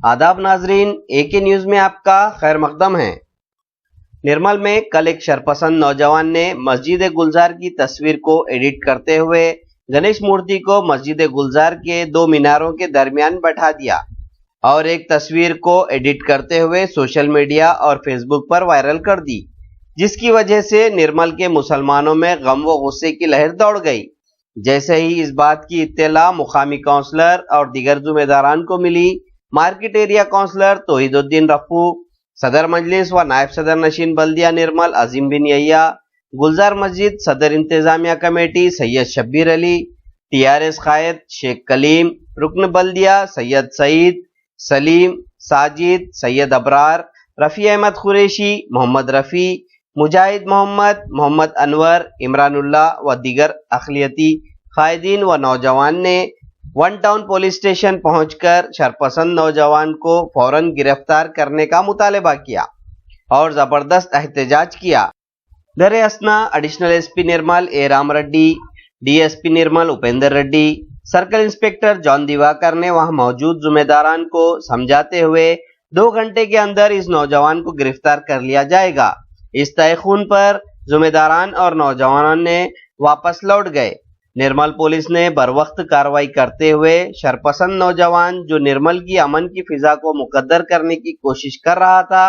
आदाब नाजरीन, एके न्यूज में आपका खैर मकदम है। निर्मल में कल एक शरपसंद नौजवान ने मस्जिद गुलजार की तस्वीर को एडिट करते हुए गणेश मूर्ति को मस्जिद गुलजार के दो मीनारों के दरमियान बैठा दिया और एक तस्वीर को एडिट करते हुए सोशल मीडिया और फेसबुक पर वायरल कर दी, जिसकी वजह से निर्मल के मुसलमानों में गम व गुस्से की लहर दौड़ गई। जैसे ही इस बात की इत्तला मुकामी काउंसलर और दीगर जिम्मेदारान को मिली, मार्केट एरिया काउंसलर तौहीदुद्दीन रफू, सदर मजलिस व नायब सदर नशीन बल्दिया निर्मल अजीम बिन यहिया, गुलजार मस्जिद सदर इंतजामिया कमेटी सैयद शब्बीर अली, टीआरएस कायद शेख कलीम, रुकन बल्दिया सैयद सईद, सलीम, साजिद, सैयद अबरार, रफी अहमद कुरैशी, मोहम्मद रफी, मुजाहिद मोहम्मद, मोहम्मद अनवर, इमरानुल्लाह व दीगर अखिलियती कायदीन व नौजवान ने वन टाउन पुलिस स्टेशन पहुंचकर शरपसंद नौजवान को फौरन गिरफ्तार करने का मुतालबा किया और जबरदस्त एहतजाज किया। दरे असना additional SP Nirmal A Ram Reddy, DSP Nirmal Upendra Reddy, circle inspector John Diwakar ने वहां मौजूद जिम्मेदारान को समझाते हुए 2 घंटे के अंदर इस नौजवान को गिरफ्तार कर लिया जाएगा। इस तयखून पर जिम्मेदारान और नौजवानों ने वापस लौट गए। निर्मल पुलिस ने बरवक्त कार्रवाई करते हुए शरपसंद नौजवान जो निर्मल की अमन की फिजा को मुकद्दर करने की कोशिश कर रहा था,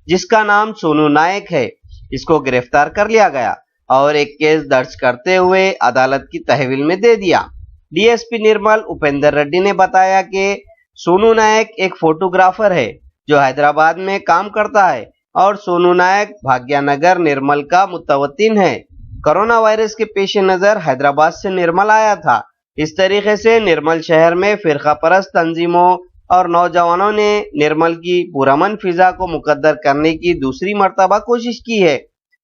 जिसका नाम सोनू नायक है, इसको गिरफ्तार कर लिया गया और एक केस दर्ज करते हुए अदालत की तहवील में दे दिया। डीएसपी निर्मल उपेंद्र रेड्डी ने बताया कि सोनू नायक एक फोटोग्राफर है जो हैदराबाद में काम करता है और सोनू नायक भाग्यनगर निर्मल का मुतवत्तिन है। कोरोना वायरस के पेश नजर हैदराबाद से निर्मल आया था। इस तरीके से निर्मल शहर में फिरका परस्त तंजीमों और नौजवानों ने निर्मल की पुरअमन फिजा को मुकद्दर करने की दूसरी मर्तबा कोशिश की है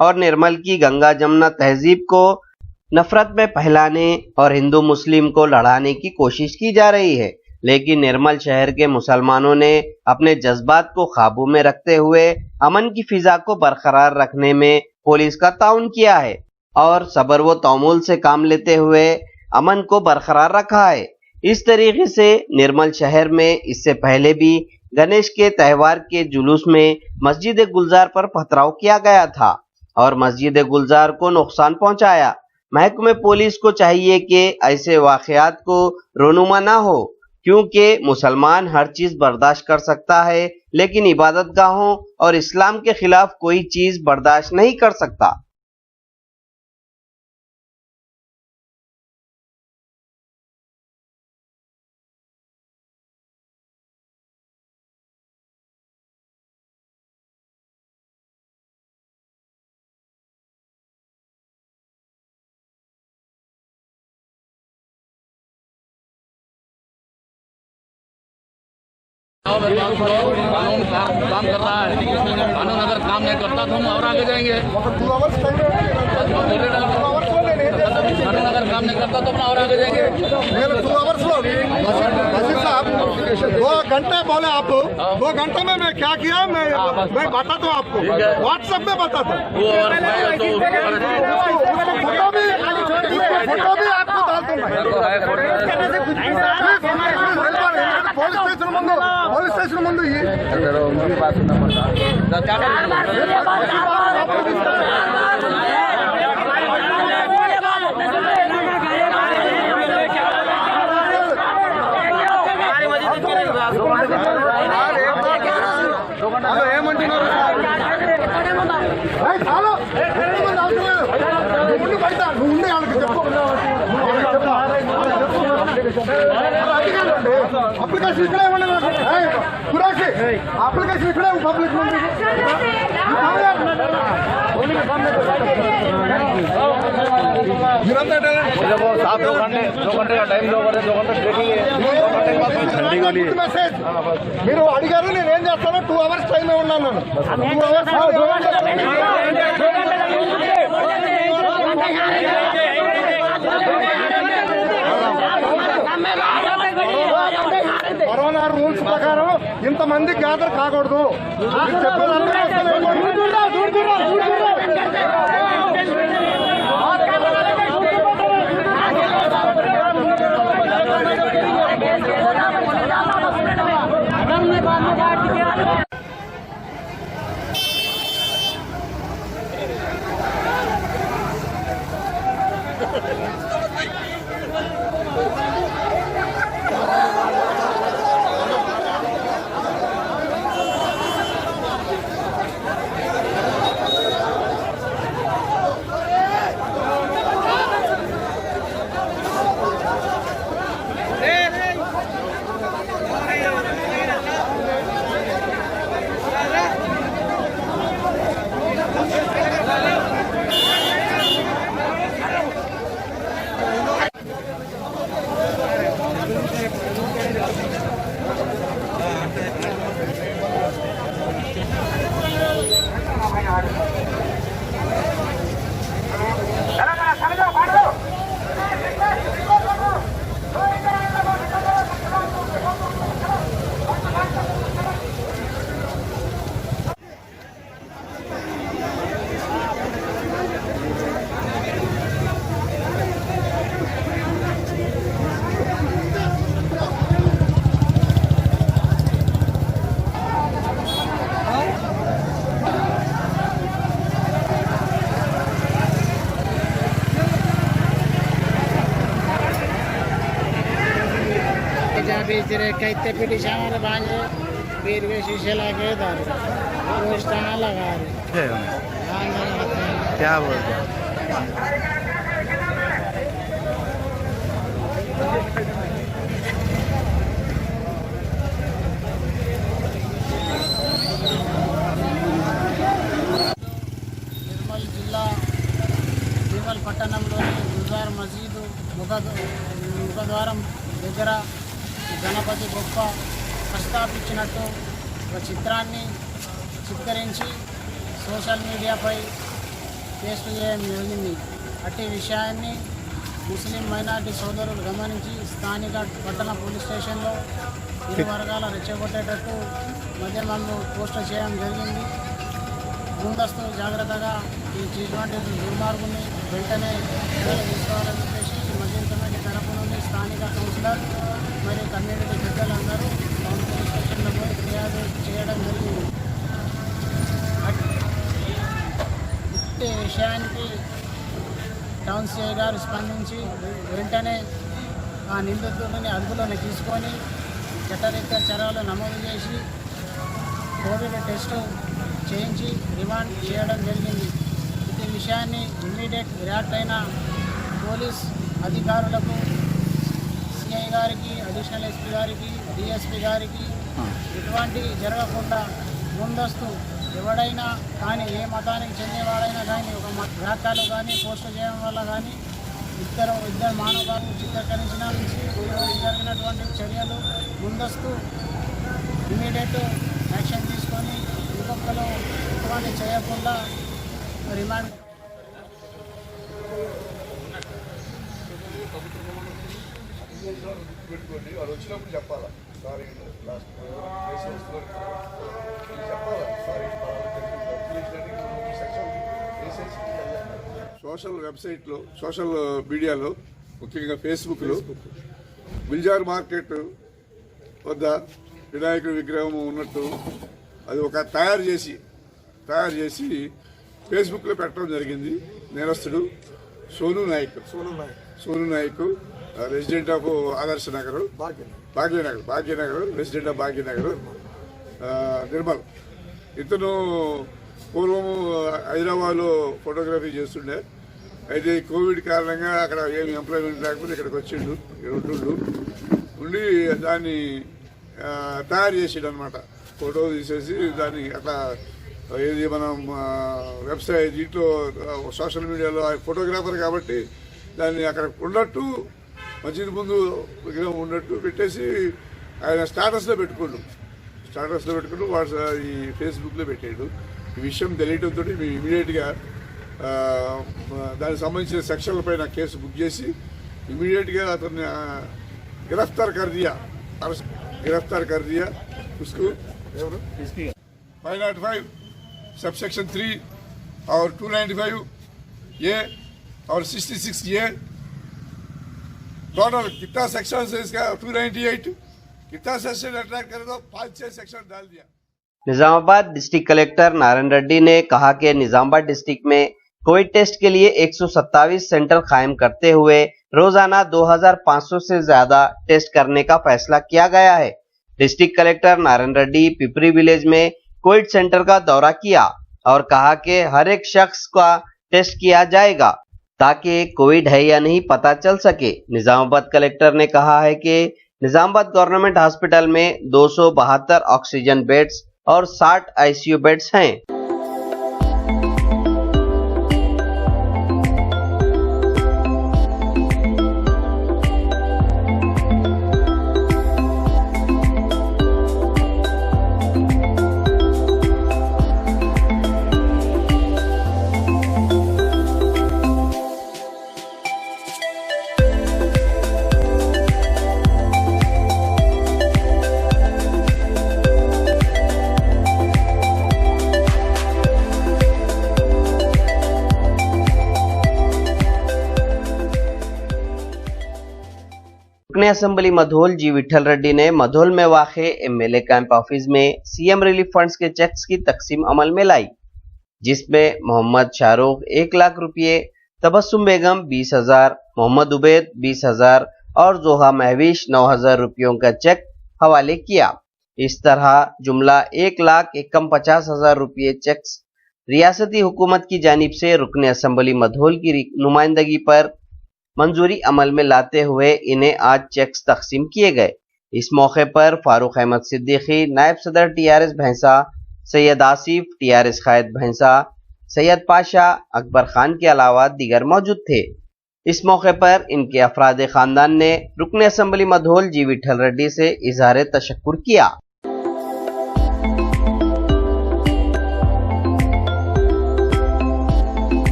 और निर्मल की गंगा जमुना तहजीब को नफरत में फैलाने और हिंदू मुस्लिम को लड़ाने की कोशिश की जा रही है। लेकिन निर्मल शहर के मुसलमानों ने अपने जज्बात को काबू में रखते हुए अमन की फिजा को बरकरार रखने में पुलिस का ताउन किया है और सबर व तौमुल से काम लेते हुए अमन को बरकरार रखा है। इस तरीके से निर्मल शहर में इससे पहले भी गणेश के त्यौहार के जुलूस में मस्जिद गुलजार पर पथराव किया गया था और मस्जिद गुलजार को नुकसान पहुंचाया। महकमे पुलिस को चाहिए कि ऐसे वाकयात को रोनुमा ना हो, क्योंकि मुसलमान हर चीज बर्दाश्त कर सकता है लेकिन इबादत गाहों और इस्लाम के खिलाफ कोई चीज बर्दाश्त नहीं कर सकता। कानून काम कर रहा है। कानून अगर काम नहीं करता तो हम और आगे जाएंगे। कानून अगर काम नहीं करता तो हम और आगे जाएंगे। 2 आवर्स साहब 2 घंटे बोले आप, 2 घंटे में मैं क्या किया मैं बताता हूँ आपको, व्हाट्सएप में बताता हूँ। फोटो भी आपको डालता हूँ पुलिस स्टेशन ముందు ఏమంటున్నారు నువ్వు ఉండే వాళ్ళకి చెప్పు అప్లికేషన్ ఇక్కడే ఉండదు కురాషి అప్లికేషన్ ఇక్కడే పబ్లిక్ साहब 2 घंटे का टाइम 2 घंटे 2 घंटे మెసేజ్ మీరు అడిగారు, నేను ఏం చేస్తాను 2 అవర్స్ టైం ఉన్నాను. 2 అవర్స్ కరోనా రూల్స్ ప్రకారం ఇంతమంది గ్యాదర్ కాకూడదు. చెప్పారు कहते पिटिशन हमारे भांजे पीर के शीशे लगे इधर रोज टाना लगा रहे क्या बोलते हैं? నిర్మల్ జిల్లా భీమల్ పట్టణంలోని గుల్జార్ మసీదు ముఖద్వారం దగ్గర గణపతి గొప్ప ప్రస్తాపించినట్టు ఒక చిత్రాన్ని చిత్కరించి సోషల్ మీడియాపై పోస్ట్ చేయడం జరిగింది. అట్టి విషయాన్ని ముస్లిం మైనార్టీ సోదరులు గమనించి స్థానిక పట్టణ పోలీస్ స్టేషన్లో ఇరు వర్గాల రెచ్చగొట్టేటట్టు మధ్యమంలో పోస్టర్ చేయడం జరిగింది. ముందస్తు జాగ్రత్తగా ఇటువంటి దుర్మార్గుని వెంటనే తీసుకోవాలని చెప్పేసి మద్యం కమిటీ తరపు నుండి స్థానిక కౌన్సిలర్ మరియు కమ్యూనిటీ పెద్దలందరూ టౌన్ పోలీస్ స్టేషన్లో పోయి ఫిర్యాదు చేయడం జరిగింది. ఇట్టి విషయానికి టౌన్ సిఐ గారు స్పందించి వెంటనే ఆ నిందితుడిని అదుపులోకి తీసుకొని చట్టరీత్యా చర్యలు నమోదు చేసి కోవిడ్ టెస్టు చేయించి రిమాండ్ చేయడం జరిగింది. ఈ విషయాన్ని ఇమ్మీడియట్ రియాక్ట్ అయిన పోలీస్ అధికారులకు సిఐ గారికి, అడిషనల్ ఎస్పీ గారికి, డిఎస్పీ గారికి ఇటువంటి జరగకుండా ముందస్తు ఎవడైనా కానీ ఏ మతానికి చెందినవాడైనా కానీ ఒక వ్యాఖ్యలు కానీ పోస్ట్ చేయడం వల్ల కానీ ఇద్దరు మానవాలను చిత్రీకరించిన నుంచి జరిగినటువంటి చర్యలు ముందస్తు ఇమీడియట్ యాక్షన్ తీసుకొని ఇంకొకరు ఇటువంటి చేయకుండా రిమాండ్ పెట్టుకోండి. వాళ్ళు వచ్చినప్పుడు చెప్పాలా సారీ లాస్ట్ సోషల్ వెబ్సైట్లో సోషల్ మీడియాలో ముఖ్యంగా ఫేస్బుక్లో గుల్జార్ మార్కెట్ వద్ద వినాయకుడి విగ్రహం ఉన్నట్టు అది ఒక తయారు చేసి ఫేస్బుక్లో పెట్టడం జరిగింది. నేరస్తుడు సోను నాయక్ రెసిడెంట్ ఆఫ్ ఆదర్శ నగర్, భాగ్యనగర్ రెసిడెంట్ ఆఫ్ భాగ్యనగర్, నిర్మల్. ఇతను పూర్వము హైదరాబాద్లో ఫోటోగ్రఫీ చేస్తుండే. అయితే కోవిడ్ కారణంగా అక్కడ ఏమి ఎంప్లాయ్మెంట్ లేకపోతే ఇక్కడికి వచ్చిండు, ఉండి దాన్ని తయారు చేసాడు అనమాట. ఫోటో తీసేసి దాన్ని అట్లా ఏది మనం వెబ్సైట్ దీంట్లో సోషల్ మీడియాలో ఫోటోగ్రాఫర్ కాబట్టి దాన్ని అక్కడ ఉన్నట్టు మసీదు ముందు విగ్రహం ఉన్నట్టు పెట్టేసి ఆయన స్టేటస్లో పెట్టుకుండు ఈ ఫేస్బుక్లో పెట్టాడు. ఈ విషయం తెలియడంతో మేము ఇమీడియట్గా దానికి సంబంధించిన సెక్షన్ల పైన కేసు బుక్ చేసి ఇమీడియట్గా అతన్ని గిరఫ్తార్ कर दिया उसको 505 सबसेक्शन 3 और 295 ये और 66 ये टोटल कितना सेक्शन है इसका 298 कितना सेक्शन अट्रैक्ट करे तो 5-6 सेक्शन डाल दिया। निजामाबाद डिस्ट्रिक्ट कलेक्टर नारायण रेड्डी ने कहा कि निजामाबाद डिस्ट्रिक्ट में कोविड टेस्ट के लिए 127 सेंटर कायम करते हुए रोजाना 2500 से ज्यादा टेस्ट करने का फैसला किया गया है। District collector Narayan Reddy Pipri village में कोविड सेंटर का दौरा किया और कहा कि हर एक शख्स का टेस्ट किया जाएगा ताकि कोविड है या नहीं पता चल सके। निजामाबाद कलेक्टर ने कहा है कि निजामाबाद गवर्नमेंट हॉस्पिटल में 272 ऑक्सीजन बेड्स और 60 आईसीयू बेड्स हैं। असेंबली मधोल जी विठल रेड्डी ने मधोल में वाक़े एमएलए कैंप ऑफिस में सीएम रिलीफ फंड्स के चेक्स की तकसीम अमल में लाई, जिसमें मोहम्मद शाहरुख 1 लाख रुपये, तबस्सुम बेगम 20,000, मोहम्मद उबैद 20,000 और जोहा महविश 9,000 रुपयों का चेक हवाले किया। इस तरह जुमला 1,51,50,000 रुपये चेक्स रियासती हुकूमत की जानिब से रुकन असम्बली मधोल की नुमाइंदगी पर मंजूरी अमल में लाते हुए इन्हें आज चेक्स तकसीम किए गए। इस मौके पर फारूक अहमद सिद्दीकी, नायब सदर टीआरएस भैंसा, सैयद आसिफ टीआरएस कायद भैंसा, सैयद पाशा, अकबर खान के अलावा दीगर मौजूद थे। इस मौके पर इनके अफराद खानदान ने रुकन असम्बली मधोल जी विठल रेड्डी से इजहार तशक्कुर किया।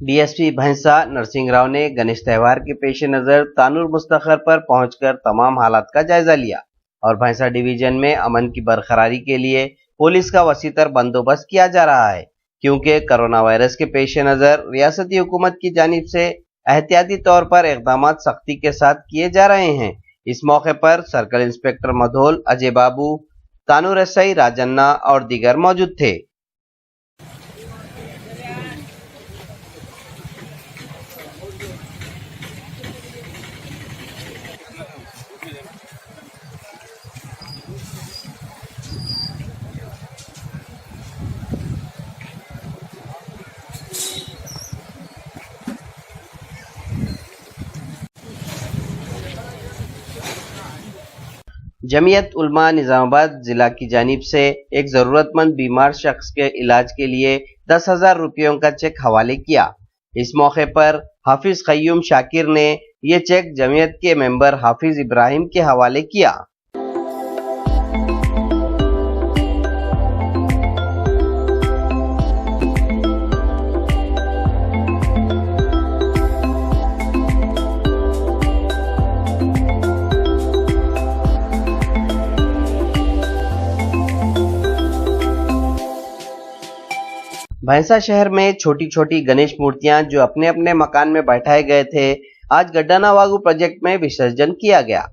डीएसपी भैंसा नरसिंह राव ने गणेश त्यौहार के पेश नजर तानूर मुस्तखर पर पहुंचकर तमाम हालात का जायजा लिया और भैंसा डिवीजन में अमन की बरकरारी के लिए पुलिस का वसीतर बंदोबस्त किया जा रहा है, क्योंकि कोरोना वायरस के पेश नजर रियासती हुकूमत की जानिब से एहतियाती तौर पर इकदाम सख्ती के साथ किए जा रहे हैं। इस मौके पर सर्कल इंस्पेक्टर मधोल अजय बाबू, तानूर एसआई राजन्ना और दीगर मौजूद थे। जमीयत उलमा निजामाबाद जिला की जानिब से एक जरूरतमंद बीमार शख्स के इलाज के लिए 10,000 रुपयों का चेक हवाले किया। इस मौके पर हाफिज कय्यूम शाकिर ने ये चेक जमीयत के मेंबर हाफिज इब्राहिम के हवाले किया। भैंसा शहर में छोटी छोटी गणेश मूर्तियां जो अपने अपने मकान में बैठाए गए थे, आज गड्डानावागु प्रोजेक्ट में विसर्जन किया गया।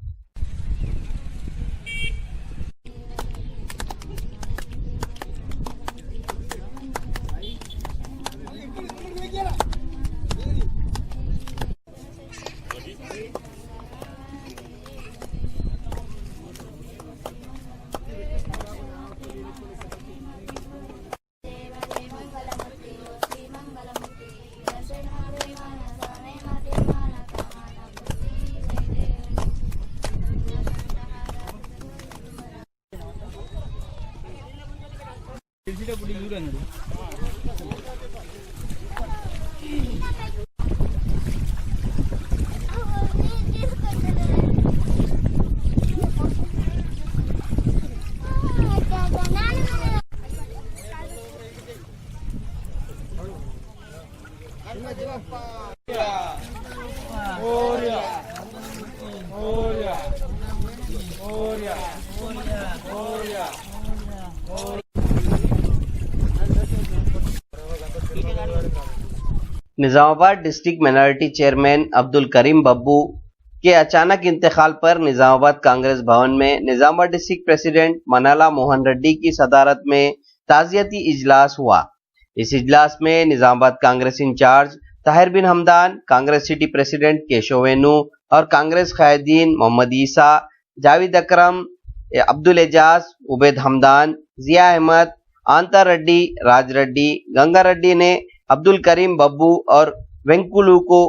Nizamabad district minority chairman Abdul Karim Babbu के अचानक इंतकाल पर निजामाबाद कांग्रेस भवन में निजामाबाद डिस्ट्रिक्ट प्रेसिडेंट मनाला मोहन रेड्डी की सदारत में ताज़ियती इजलास हुआ। इस इजलास में निजामाबाद कांग्रेस इंचार्ज ताहिर बिन हमदान, कांग्रेस सिटी प्रेसिडेंट केशव वेणु और कांग्रेस कायदीन मोहम्मद ईसा, जावेद अकरम, अब्दुल एजाज, उबैद हमदान, जिया अहमद, आंता रेड्डी, राज रेड्डी, गंगा रेड्डी ने अब्दुल करीम बब्बू और वेंकुलू को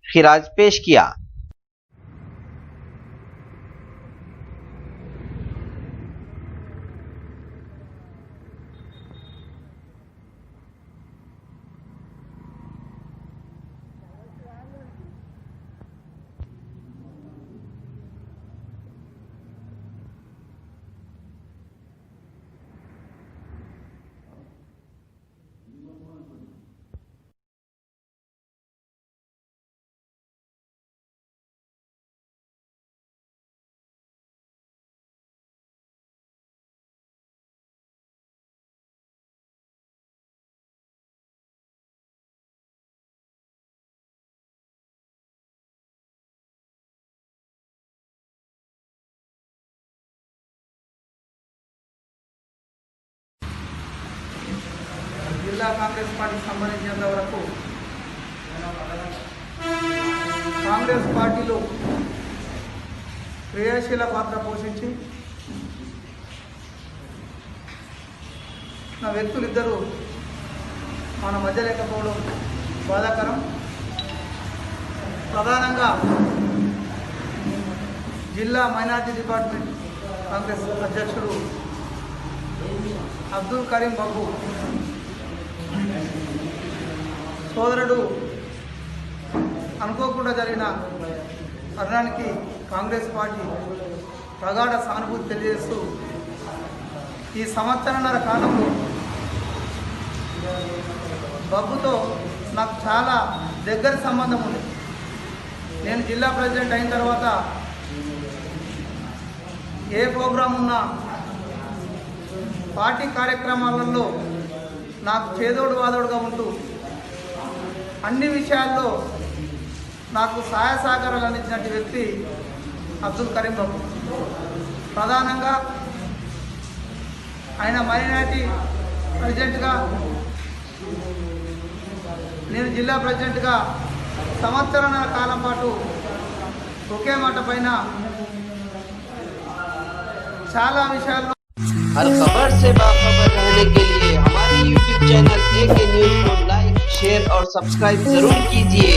खिराज पेश किया। జిల్లా కాంగ్రెస్ పార్టీకి సంబంధించినంత వరకు కాంగ్రెస్ పార్టీలో క్రియాశీల పాత్ర పోషించి నా వ్యక్తులిద్దరూ మన మధ్య లేకపోవడం బాధాకరం. ప్రధానంగా జిల్లా మైనార్టీ డిపార్ట్మెంట్ కాంగ్రెస్ అధ్యక్షుడు అబ్దుల్ కరీం బాబు సోదరుడు అనుకోకుండా జరిగిన మరణానికి కాంగ్రెస్ పార్టీ ప్రగాఢ సానుభూతి తెలియజేస్తూ ఈ సంవత్సరంన్నర కాలంలో బాబుతో నాకు చాలా దగ్గర సంబంధం ఉంది. నేను జిల్లా ప్రెసిడెంట్ అయిన తర్వాత ఏ ప్రోగ్రాం ఉన్నా పార్టీ కార్యక్రమాలలో నాకు చేదోడు వాదోడుగా ఉంటూ అన్ని విషయాల్లో నాకు సహాయ సహకారాలు అందించినటువంటి వ్యక్తి అబ్దుల్ కరీం బాబు. ప్రధానంగా ఆయన మైనారిటీ ప్రెసిడెంట్గా, నేను జిల్లా ప్రెసిడెంట్గా సంవత్సరాల కాలం పాటు ఒకే మాట పైన చాలా విషయాల్లో हर खबर से बाखबर रहने के लिए हमारे YouTube चैनल AK न्यूज़ को लाइक, शेयर और सब्सक्राइब जरूर कीजिए।